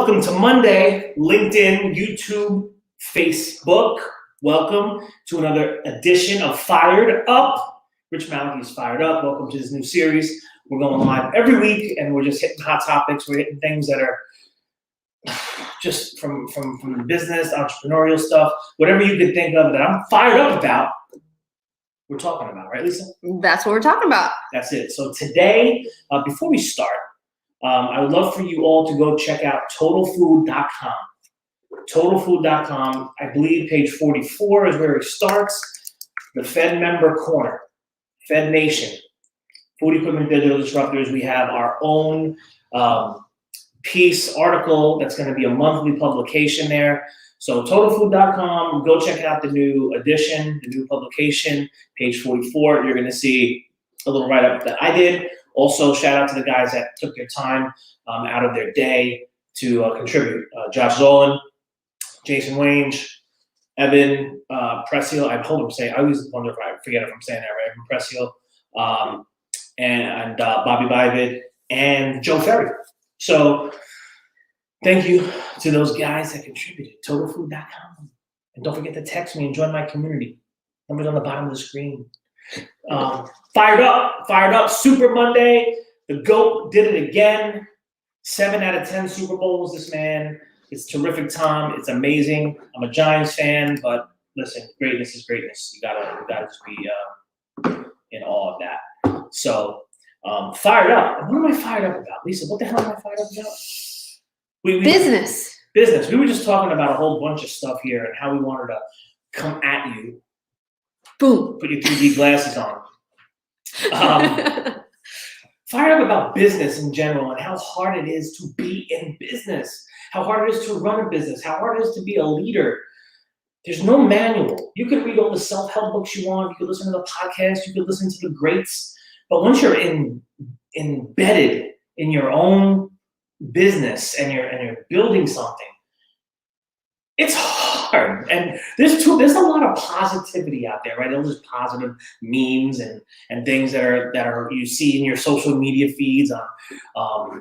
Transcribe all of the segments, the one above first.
Welcome to Monday, LinkedIn, YouTube, Facebook. Welcome to another edition of Fired Up. Rich Malachi is fired up. Welcome to this new series. We're going live every week, and we're just hitting hot topics. We're hitting things that are just from the business, entrepreneurial stuff, whatever you could think of that I'm fired up about, we're talking about, right, Lisa? That's what we're talking about. That's it. So today, before we start, I would love for you all to go check out TotalFood.com. TotalFood.com, I believe page 44 is where it starts. The Fed member corner, Fed Nation, Food Equipment Digital Disruptors. We have our own piece, article that's going to be a monthly publication there. So TotalFood.com, go check out the new edition, the new publication, page 44. You're going to see a little write-up that I did. Also, shout out to the guys that took their time out of their day to contribute. Josh Zolan, Jason Wange, Evan Pressio. I hope I'm saying. I always wonder if I forget if I'm saying that right. Evan Pressio, and Bobby Byvid and Joe Ferry. So thank you to those guys that contributed. TotalFood.com, and don't forget to text me and join my community. Numbers on the bottom of the screen. Fired up, Super Monday. The GOAT did it again. 7 out of 10 Super Bowls, this man. It's terrific, Tom. It's amazing. I'm a Giants fan, but listen, greatness is greatness. You gotta just be in awe of that. So, fired up. What am I fired up about? Lisa, what the hell am I fired up about? Business. We were just talking about a whole bunch of stuff here and how we wanted to come at you. Boom. Put your 3D glasses on. Fired up about business in general and how hard it is to be in business, how hard it is to run a business, how hard it is to be a leader. There's no manual. You can read all the self-help books you want. You can listen to the podcast. You can listen to the greats. But once you're embedded in your own business and you're building something, it's hard. And there's a lot of positivity out there, right? All these positive memes and things that are you see in your social media feeds on,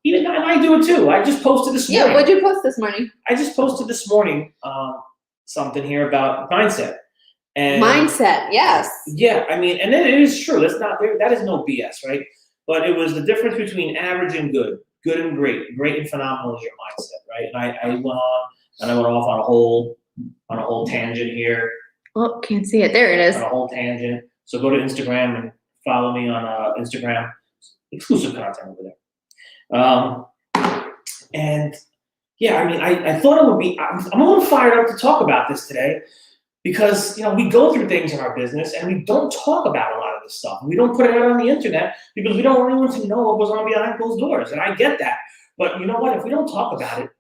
even and I do it too. I just posted this morning. Yeah, what'd you post this morning? I just posted this morning something here about mindset. And mindset, yes. Yeah, I mean, and it is true. That is no BS, right? But it was the difference between average and good and great. Great and phenomenal is your mindset, right? And I went on. And I went off on a whole tangent here. Oh, can't see it. There it is. On a whole tangent. So go to Instagram and follow me on Instagram. Exclusive content over there. And yeah, I mean, I thought it would be. I'm a little fired up to talk about this today because we go through things in our business and we don't talk about a lot of this stuff. We don't put it out on the internet because we don't want anyone to know what goes on behind closed doors. And I get that. But you know what? If we don't talk about it,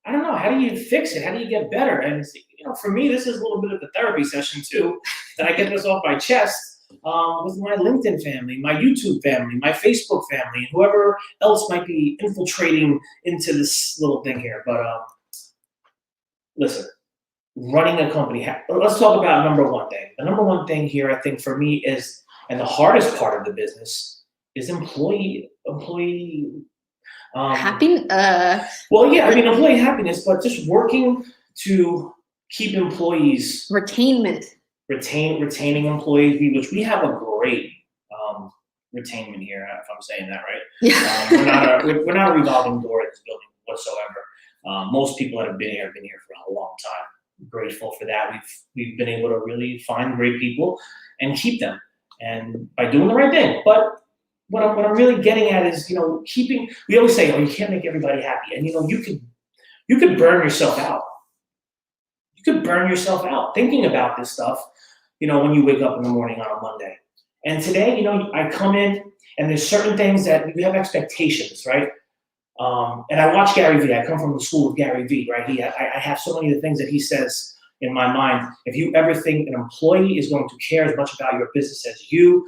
I don't know. How do you fix it? How do you get better? And for me, this is a little bit of a therapy session too. That I get this off my chest with my LinkedIn family, my YouTube family, my Facebook family, and whoever else might be infiltrating into this little thing here. But listen, running a company. Let's talk about number one thing. The number one thing here, I think, for me is, and the hardest part of the business is employee. Happy. Well, yeah, I mean, employee happiness, but just working to keep employees retaining employees, which we have a great retainment here, if I'm saying that right. Yeah. We're not a revolving door in this building whatsoever. Most people that have been here for a long time. I'm grateful for that. We've been able to really find great people and keep them, and by doing the right thing. But what I'm really getting at is, keeping. We always say, you can't make everybody happy, and you could burn yourself out. You could burn yourself out thinking about this stuff. When you wake up in the morning on a Monday, and today, I come in and there's certain things that you have expectations, right? And I watch Gary Vee. I come from the school of Gary Vee, right? I have so many of the things that he says in my mind. If you ever think an employee is going to care as much about your business as you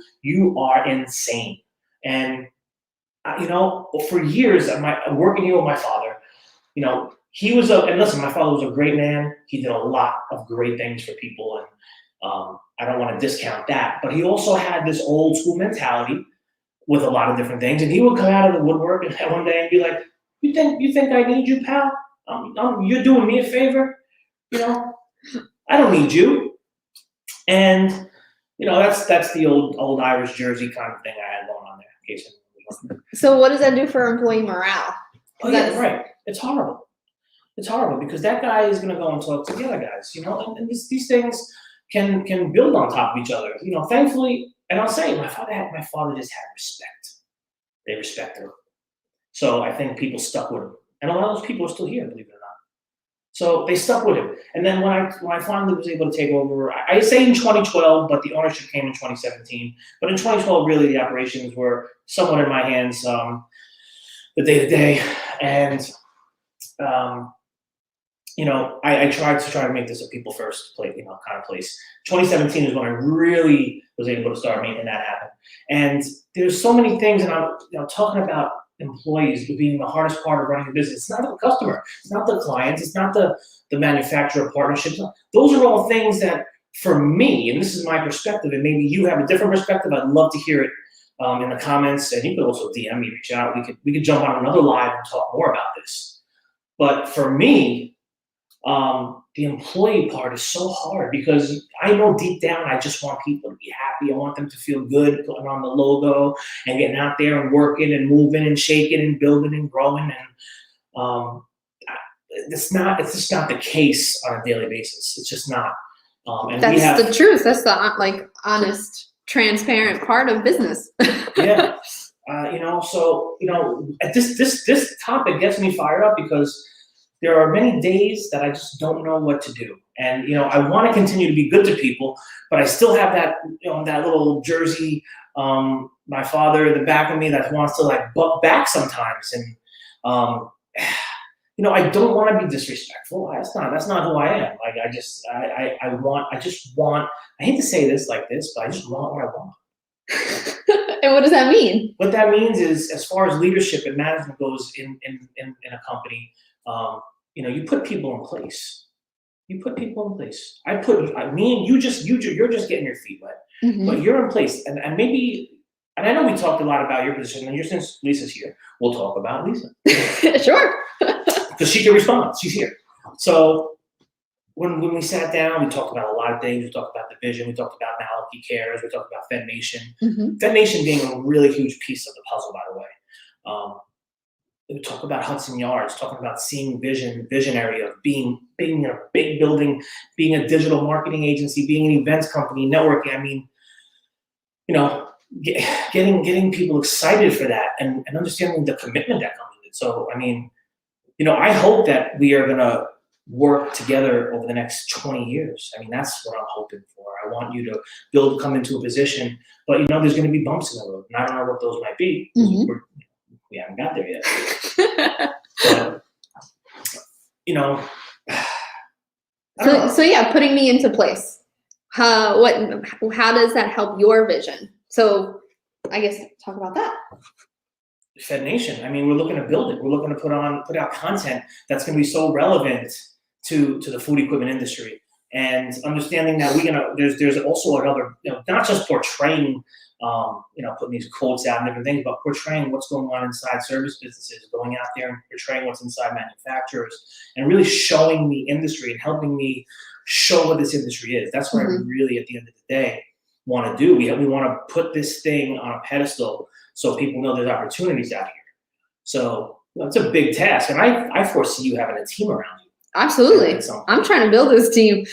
are insane. And, for years, working here with my father, he was and listen, my father was a great man. He did a lot of great things for people. And I don't want to discount that. But he also had this old school mentality with a lot of different things. And he would come out of the woodwork and one day and be like, You think I need you, pal? You're doing me a favor, you know? I don't need you. And that's the old Irish Jersey kind of thing I had going on there. In case anyone was wondering. So what does that do for employee morale? Oh yeah, right. It's horrible. It's horrible because that guy is going to go and talk to the other guys, and these things can build on top of each other. Thankfully, and I'll say my father just had respect. They respected him. So I think people stuck with him. And a lot of those people are still here, believe it or not. So they stuck with him. And then when I finally was able to take over, I say in 2012, but the ownership came in 2017. But in 2012, really the operations were somewhat in my hands, the day-to-day. And, I tried to make this a people first place, kind of place. 2017 is when I really was able to start making that happen. And there's so many things, and I'm talking about employees being the hardest part of running a business. It's not the customer, it's not the clients, it's not the manufacturer partnerships. Those are all things that, for me, and this is my perspective, and maybe you have a different perspective, I'd love to hear it in the comments, and you could also DM me, reach out. We could jump on another live and talk more about this. But for me, the employee part is so hard because I know deep down I just want people to be happy. I want them to feel good putting on the logo and getting out there and working and moving and shaking and building and growing. And it's just not the case on a daily basis. It's just not. And that's the truth. That's the honest, transparent part of business. Yeah. So this topic gets me fired up because there are many days that I just don't know what to do. And, I want to continue to be good to people, but I still have that, that little Jersey, my father in the back of me that wants to buck back sometimes. And, I don't want to be disrespectful. That's not who I am. I hate to say this like this, but I just want what I want. And what does that mean? What that means is, as far as leadership and management goes in a company, you put people in place. Me and you're just getting your feet wet, but you're in place. And maybe, and I know we talked a lot about your position, and since Lisa's here, we'll talk about Lisa. Sure. Because she can respond. She's here. So when we sat down, we talked about a lot of things. We talked about the vision. We talked about Malachi Cares. We talked about Fed Nation. Fed Nation being a really huge piece of the puzzle, by the way. We talk about Hudson Yards, talking about seeing visionary of being in a big building, being a digital marketing agency, being an events company, networking. I mean, getting people excited for that and understanding the commitment that comes with it. So, I mean, I hope that we are going to work together over the next 20 years. I mean, that's what I'm hoping for. I want you to come into a position, but there's going to be bumps in the road, and I don't know what those might be. We haven't got there yet. But, so yeah, putting me into place. How does that help your vision? So I guess talk about that. Fed Nation. I mean, we're looking to build it. We're looking to put out content that's going to be so relevant to the food equipment industry, and understanding that there's also another, not just portraying, putting these quotes out and different things, but portraying what's going on inside service businesses, going out there and portraying what's inside manufacturers, and really showing the industry and helping me show what this industry is. That's what I really, at the end of the day, want to do. We want to put this thing on a pedestal so people know there's opportunities out here. So it's a big task, and I foresee you having a team around you. Absolutely. I'm trying to build this team.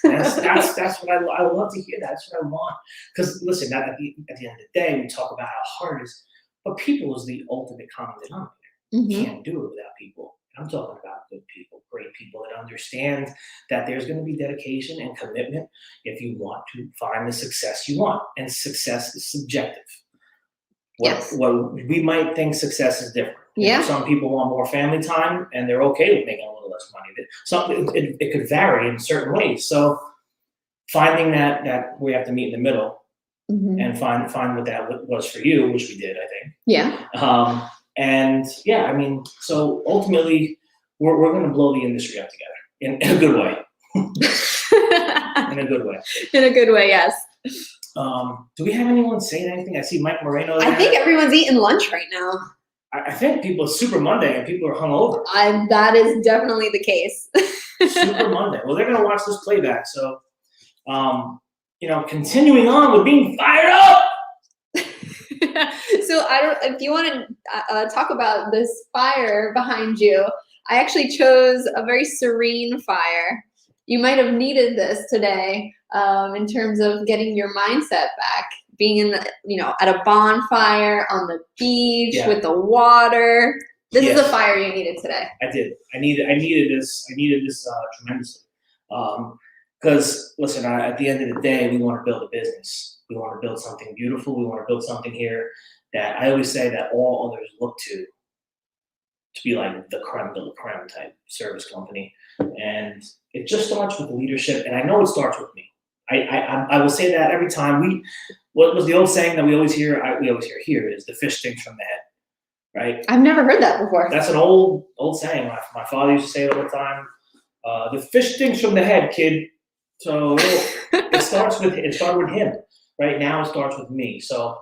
That's what I love to hear. That's what I want. Because listen, at the end of the day, we talk about how hard it is, but people is the ultimate common denominator. You can't do it without people. I'm talking about good people, great people that understand that there's going to be dedication and commitment if you want to find the success you want. And success is subjective. What we might think success is different. Yeah. Some people want more family time, and they're okay with making a little less money. It could vary in certain ways. So finding that we have to meet in the middle and find what that was for you, which we did, I think. Yeah. And yeah, I mean, so ultimately, we're going to blow the industry up together in a good way. In a good way. In a good way, yes. Do we have anyone saying anything? I see Mike Moreno there. I think everyone's eating lunch right now. I think it's Super Monday and people are hungover. That is definitely the case. Super Monday. Well, they're gonna watch this playback, so continuing on with being fired up. So if you want to talk about this fire behind you, I actually chose a very serene fire. You might have needed this today in terms of getting your mindset back. Being in at a bonfire on the beach with the water. This is the fire you needed today. I did. I needed this tremendously. Because listen, at the end of the day, we want to build a business. We want to build something beautiful. We want to build something here that I always say that all others look to be like the creme de la creme type service company. And it just starts with leadership. And I know it starts with me. I will say that every time. What was the old saying that we always hear? We always hear here is the fish stinks from the head, right? I've never heard that before. That's an old saying. My father used to say it all the time. The fish stinks from the head, kid. So it started with him. Right now, it starts with me. So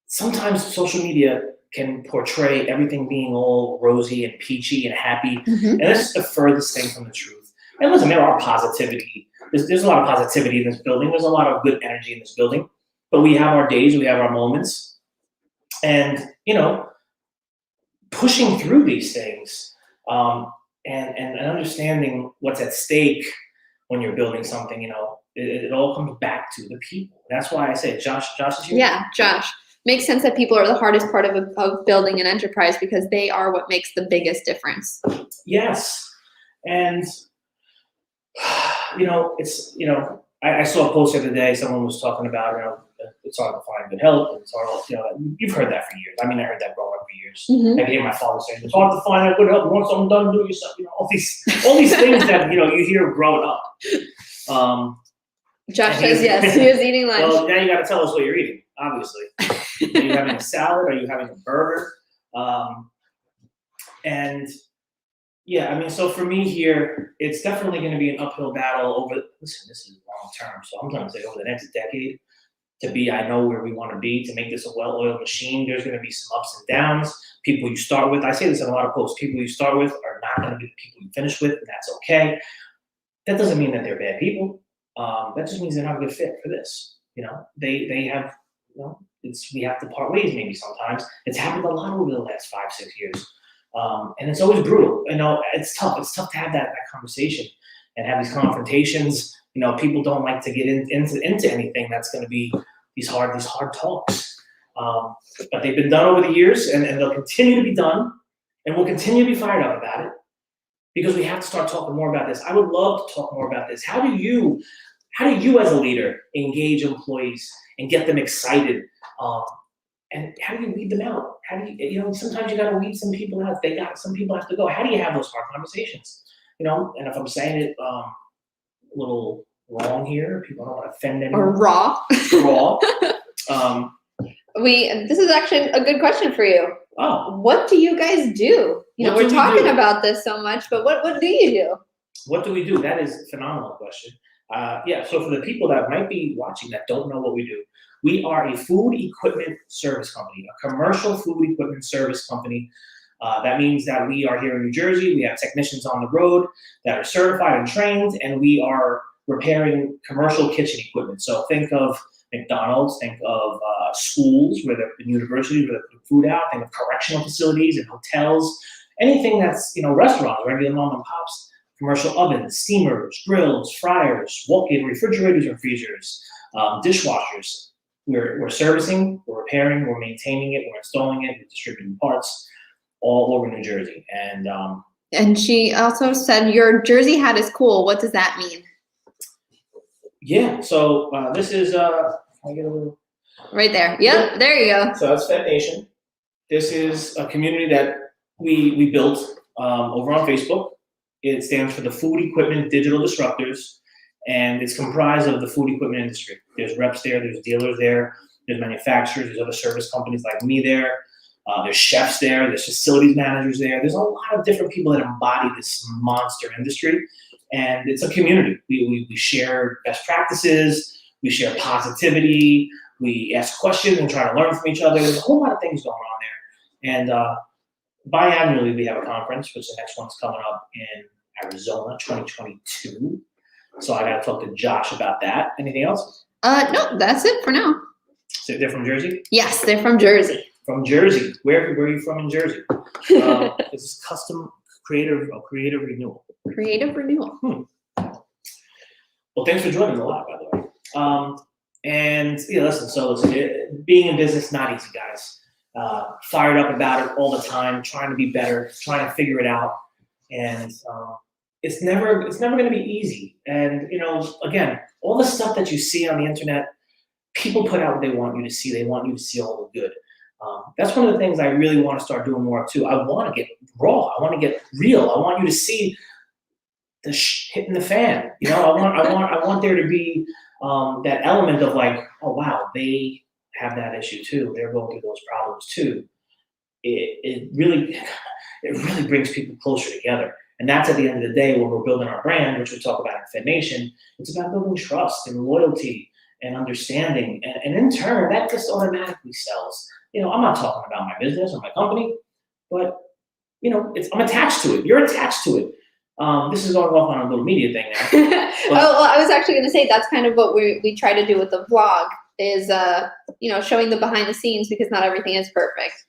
sometimes social media can portray everything being all rosy and peachy and happy, and this is the furthest thing from the truth. And listen, there are positivity. There's a lot of positivity in this building. There's a lot of good energy in this building. But we have our days, we have our moments. And, pushing through these things and understanding what's at stake when you're building something, it all comes back to the people. That's why I say Josh is here. Yeah, Josh. Makes sense that people are the hardest part of building an enterprise because they are what makes the biggest difference. Yes. And I saw a post the other day. Someone was talking about, it's hard to find good help. And it's hard, you've heard that for years. I mean, I heard that growing up for years. I can hear my father saying, it's hard to find good help. You want something done, do it yourself. All these things that, you hear growing up. Josh says yes, he was eating lunch. Well, now you got to tell us what you're eating, obviously. Are you having a salad? Are you having a burger? So for me here, it's definitely going to be an uphill battle listen, this is long term, so I'm going to say over the next decade I know where we want to be, to make this a well-oiled machine. There's going to be some ups and downs. People you start with, I say this in a lot of posts, people you start with are not going to be the people you finish with, and that's okay. That doesn't mean that they're bad people. That just means they're not a good fit for this. They have, we have to part ways maybe sometimes. It's happened a lot over the last 5-6 years. And it's always brutal. It's tough. It's tough to have that conversation and have these confrontations. People don't like to get into anything that's going to be these hard talks. But they've been done over the years, and they'll continue to be done, and we'll continue to be fired up about it because we have to start talking more about this. I would love to talk more about this. How do you as a leader engage employees and get them excited? And how do you weed them out? How do you, sometimes you got to weed some people out. Some people have to go. How do you have those hard conversations? And if I'm saying it a little wrong here, people don't want to offend anyone. Or raw. Raw. This is actually a good question for you. Oh. What do you guys do? We're talking about this so much, but what do you do? What do we do? That is a phenomenal question. So for the people that might be watching that don't know what we do, we are a food equipment service company, a commercial food equipment service company. That means that we are here in New Jersey. We have technicians on the road that are certified and trained, and we are repairing commercial kitchen equipment. So think of McDonald's, think of schools, universities where they're putting food out, think of correctional facilities and hotels, anything that's, restaurants, regular mom and pops, commercial ovens, steamers, grills, fryers, walk-in refrigerators and freezers, dishwashers. We're servicing, we're repairing, we're maintaining it, we're installing it, we're distributing parts all over New Jersey. And she also said your Jersey hat is cool. What does that mean? Yeah, so this is, can I get a little? Right there. Yep, there you go. So that's Fed Nation. This is a community that we built over on Facebook. It stands for the Food Equipment Digital Disruptors, and it's comprised of the food equipment industry. There's reps there, there's dealers there, there's manufacturers, there's other service companies like me there, there's chefs there, there's facilities managers there. There's a lot of different people that embody this monster industry, and it's a community. We share best practices, we share positivity, We ask questions and try to learn from each other. There's a whole lot of things going on there. And biannually, we have a conference, which the next one's coming up in Arizona, 2022. So I got to talk to Josh about that. Anything else? No, that's it for now. So they're from Jersey? Yes, they're from Jersey. From Jersey. Where are you from in Jersey? This is custom creative renewal. Creative renewal. Well, thanks for joining a lot, by the way. And yeah, listen, so being in business, not easy, guys. Fired up about it all the time, trying to be better, trying to figure it out. And it's never going to be easy. And, again, all the stuff that you see on the internet, people put out what they want you to see. They want you to see all the good. That's one of the things I really want to start doing more of too. I want to get raw. I want to get real. I want you to see the hitting the fan. I want there to be that element of like, oh wow, they have that issue too. They're going through those problems too. It really brings people closer together. And that's at the end of the day when we're building our brand, which we talk about in Fed Nation. It's about building trust and loyalty and understanding. And in turn, that just automatically sells. I'm not talking about my business or my company, but I'm attached to it. You're attached to it. This is going off on a little media thing now. Well, I was actually going to say that's kind of what we try to do with the vlog is, showing the behind the scenes because not everything is perfect.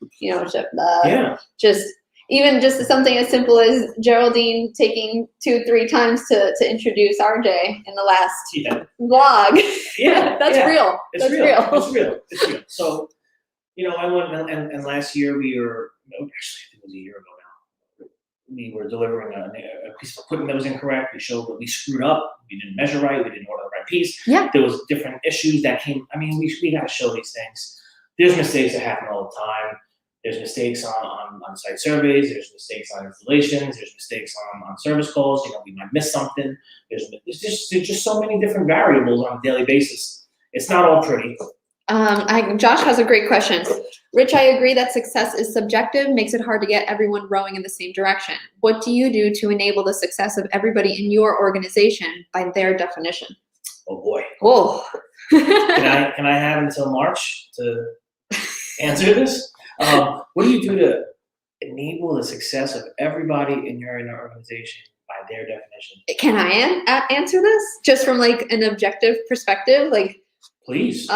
Just something as simple as Geraldine taking 2-3 times to introduce RJ in the last vlog. Yeah, that's real. It's real. So, I went and last year we were actually I think it was a year ago now. We were delivering a piece of equipment that was incorrect. We showed that we screwed up. We didn't measure right. We didn't order the right piece. Yeah. There was different issues that came. I mean, we got to show these things. There's mistakes that happen all the time. There's mistakes on site surveys. There's mistakes on installations. There's mistakes on service calls. We might miss something. There's just so many different variables on a daily basis. It's not all pretty. Josh has a great question. Rich, I agree that success is subjective, makes it hard to get everyone rowing in the same direction. What do you do to enable the success of everybody in your organization by their definition? Oh boy. Whoa. Can I have until March to answer this? What do you do to enable the success of everybody in your organization by their definition? Can I answer this just from like an objective perspective? Please.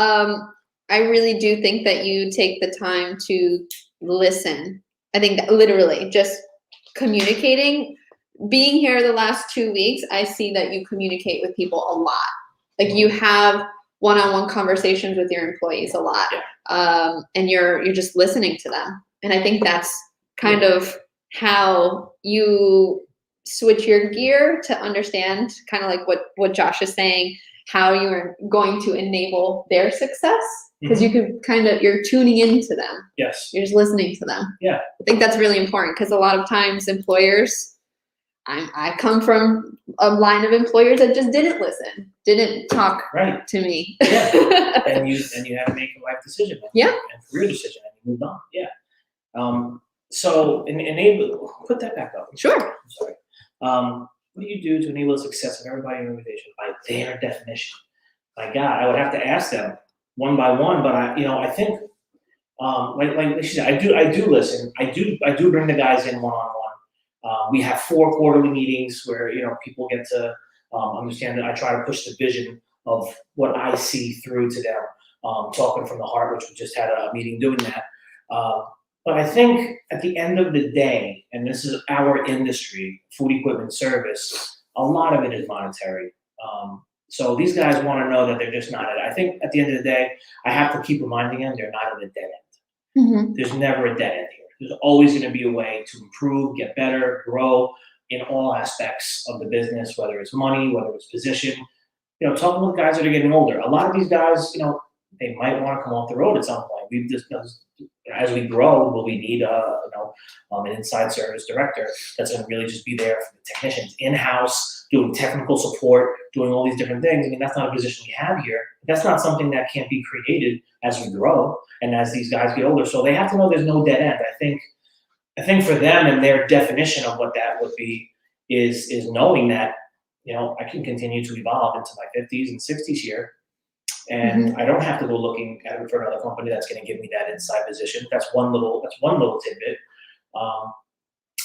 I really do think that you take the time to listen. I think that literally just communicating, being here the last 2 weeks, I see that you communicate with people a lot. Like you have one-on-one conversations with your employees a lot. Yeah. And you're just listening to them. And I think that's kind of how you switch your gear to understand kind of like what Josh is saying, how you're going to enable their success. Because you can you're tuning into them. Yes. You're just listening to them. Yeah. I think that's really important because a lot of times employers, I come from a line of employers that just didn't listen, didn't talk to me. Yeah. and you had to make a life decision. Yeah. And career decision, and you moved on. Yeah. So enable. Put that back up. Sure. I'm sorry. What do you do to enable the success of everybody in your organization by their definition? My God, I would have to ask them one by one, but I think, like she said, I do listen. I do bring the guys in one-on-one. We have 4 quarterly meetings where people get to understand that I try to push the vision of what I see through to them, talking from the heart, which we just had a meeting doing that. But I think at the end of the day, and this is our industry, food equipment service, a lot of it is monetary. So these guys want to know that they're just not at it. I think at the end of the day, I have to keep reminding them they're not at a dead end. Mm-hmm. There's never a dead end here. There's always going to be a way to improve, get better, grow in all aspects of the business, whether it's money, whether it's position. Talking with guys that are getting older. A lot of these guys, they might want to come off the road at some point. We've just, as we grow, will we need an inside service director that's going to really just be there for the technicians in-house, doing technical support, doing all these different things. I mean, that's not a position we have here. That's not something that can't be created as we grow and as these guys get older. So they have to know there's no dead end. I think for them and their definition of what that would be is knowing that, I can continue to evolve into my 50s and 60s here and I don't have to go looking at it for another company that's going to give me that inside position. That's one little tidbit.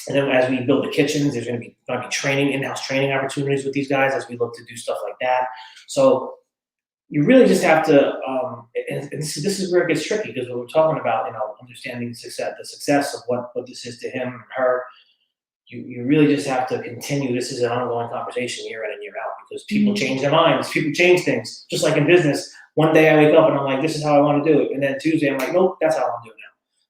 And then as we build the kitchens, there's going to be training, in-house training opportunities with these guys as we look to do stuff like that. So you really just have to, and this is where it gets tricky, because when we're talking about, understanding the success of what this is to him and her, you really just have to continue. This is an ongoing conversation year in and year out, because people change their minds, people change things. Just like in business, one day I wake up and I'm like, this is how I want to do it. And then Tuesday I'm like, nope, that's how I want to do it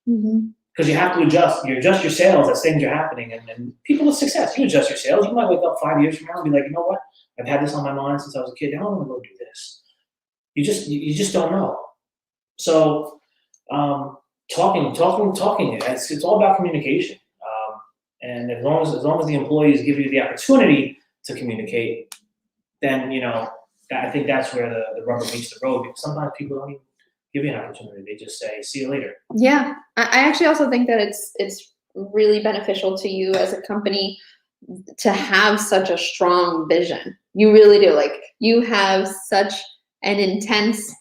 now. Because you have to adjust. You adjust your sales as things are happening, and people with success, you adjust your sales. You might wake up 5 years from now and be like, you know what? I've had this on my mind since I was a kid. Now I'm gonna go do this. You just don't know. So talking. It's all about communication. And as long as the employees give you the opportunity to communicate, then I think that's where the rubber meets the road. Because sometimes people don't even give you an opportunity. They just say, "See you later." Yeah, I actually also think that it's really beneficial to you as a company to have such a strong vision. You really do. Like, you have such an intense,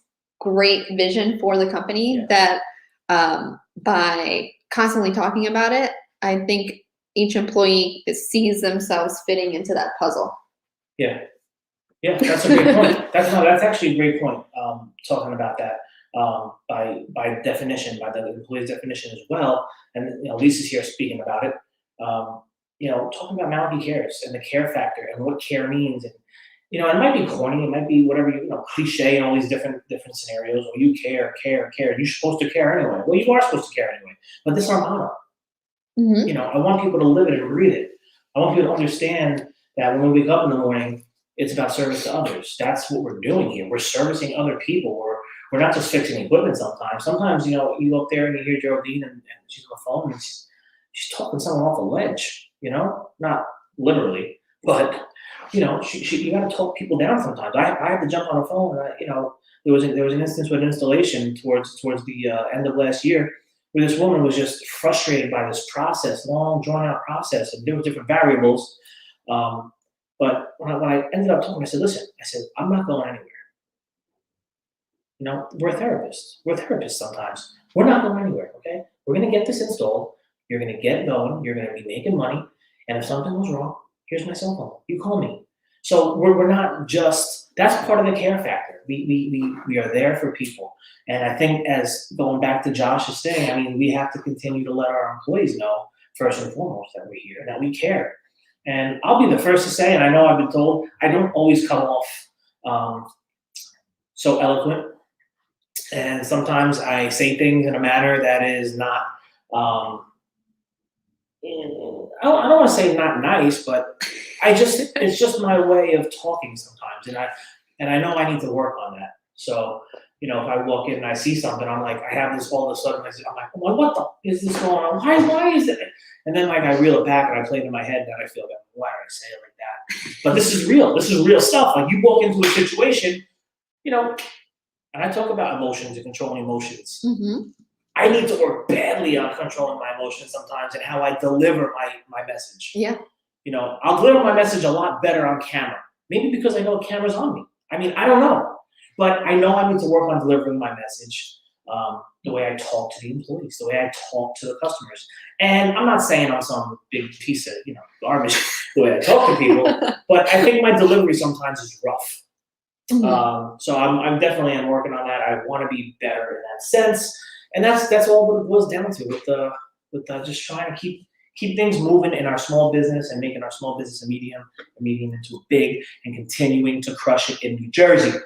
great vision for the company that by constantly talking about it, I think each employee sees themselves fitting into that puzzle. Yeah, that's a great point. That's actually a great point. Talking about that by definition, by the employee's definition as well. And Lisa's here speaking about it. Talking about Malachi Cares and the care factor and what care means, and it might be corny, it might be whatever cliche in all these different scenarios. Well, you care. You're supposed to care anyway. Well, you are supposed to care anyway. But this is our motto. I want people to live it and breathe it. I want people to understand that when we wake up in the morning, it's about service to others. That's what we're doing here. We're servicing other people. We're not just fixing equipment sometimes. Sometimes, you go up there and you hear Geraldine and she's on the phone and she's talking someone off a ledge, not literally, but, you got to talk people down sometimes. I had to jump on the phone and, there was an instance with an installation towards the end of last year, where this woman was just frustrated by this process, long, drawn-out process, and there were different variables. But when I ended up talking, I said, listen, I'm not going anywhere. We're therapists. We're therapists sometimes. We're not going anywhere, okay? We're going to get this installed. You're going to get it going. You're going to be making money. And if something goes wrong, here's my cell phone. You call me. So we're not just, that's part of the care factor. We are there for people. And I think, as going back to Josh's thing, we have to continue to let our employees know, first and foremost, that we're here, that we care. And I'll be the first to say, and I know I've been told, I don't always come off so eloquent. And sometimes I say things in a manner that is not, I don't want to say not nice, but it's just my way of talking sometimes. And I know I need to work on that. So, if I walk in and I see something, I'm like, I have this all of a sudden, I'm like, well, what the is this going on? Why is it? And then I reel it back and I play it in my head, and I feel like, why did I say it like that? But this is real. This is real stuff. Like, you walk into a situation, and I talk about emotions and controlling emotions. I need to work badly on controlling my emotions sometimes and how I deliver my message. Yeah. I'll deliver my message a lot better on camera. Maybe because I know a camera's on me. I don't know. But I know I need to work on delivering my message, the way I talk to the employees, the way I talk to the customers. And I'm not saying I'm some big piece of, garbage the way I talk to people, but I think my delivery sometimes is rough. So I'm definitely working on that. I want to be better in that sense. And that's all what it boils down to with just trying to keep things moving in our small business and making our small business a medium into a big, and continuing to crush it in New Jersey.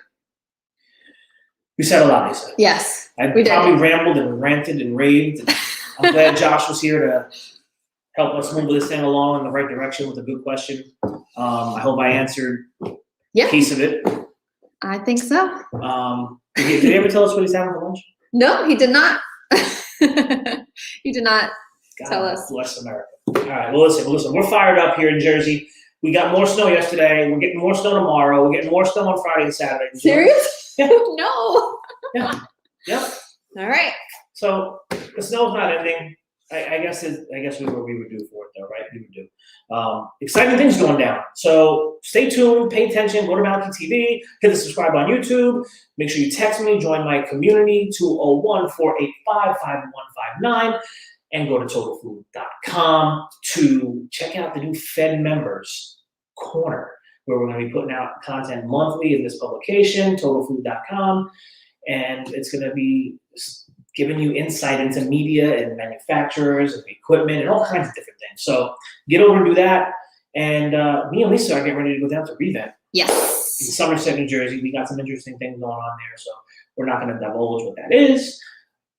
We said a lot, Lisa. Yes, I we did. probably rambled and ranted and raved. And I'm glad Josh was here to help us move this thing along in the right direction with a good question. I hope I answered a piece of it. I think so. Did he ever tell us what he's having for lunch? No, he did not. He did not tell us. Bless America. All right, well, listen. We're fired up here in Jersey. We got more snow yesterday. We're getting more snow tomorrow. We're getting more snow on Friday and Saturday. Serious? Yeah. No. Yeah. Yep. All right. So the snow's not ending. I guess we were due for it though, right? We were due. Exciting things going down. So stay tuned, pay attention, go to Malachi TV, hit the subscribe on YouTube. Make sure you text me, join my community, 201-485-5159, and go to totalfood.com to check out the new Fed Members Corner, where we're going to be putting out content monthly in this publication, totalfood.com, and it's going to be giving you insight into media and manufacturers and equipment and all kinds of different things. So get over and do that. And me and Lisa are getting ready to go down to Revamp in Yes. Somerset, New Jersey. We got some interesting things going on there, so we're not going to divulge what that is.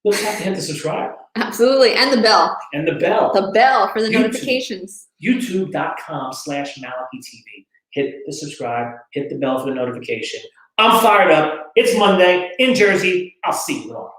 You'll just have to hit the subscribe. Absolutely. And the bell. And the bell. The bell for the YouTube. notifications. YouTube.com/Malachi TV. Hit the subscribe, hit the bell for the notification. I'm fired up. It's Monday in Jersey. I'll see you tomorrow.